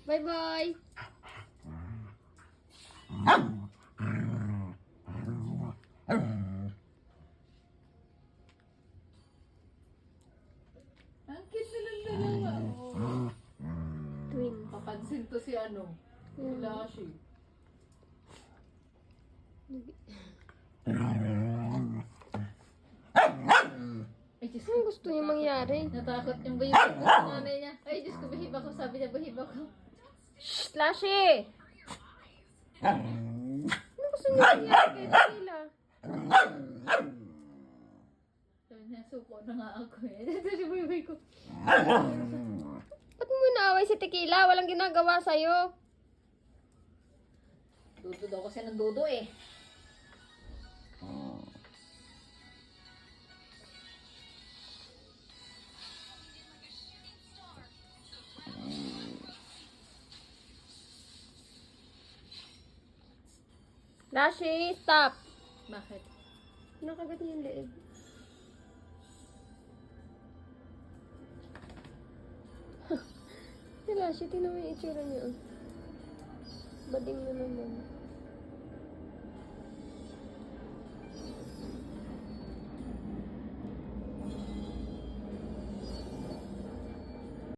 Bye-bye. Ang cute nilang dalawa. Oh. Twin. Papansin to si ano. Lashy. Ay, Diyos Ano gusto niya mangyari? natakot yung baby ko sa nanay niya. Ay, Diyos ko, bahib ako. Sabi niya, bahib ako. Shh, Lashy! Ano gusto niya mangyari kay Tequila? Sabi niya, suko na nga ako eh. Ito si baby ko. Ba't mo inaaway si Tequila? Walang ginagawa sa'yo. Dudo daw kasi ng dudo eh. Lashy, stop! Bakit? Nakagat niya yung leeg. Si Lashy, tingnan mo yung itsura niya. Oh. Bading na naman.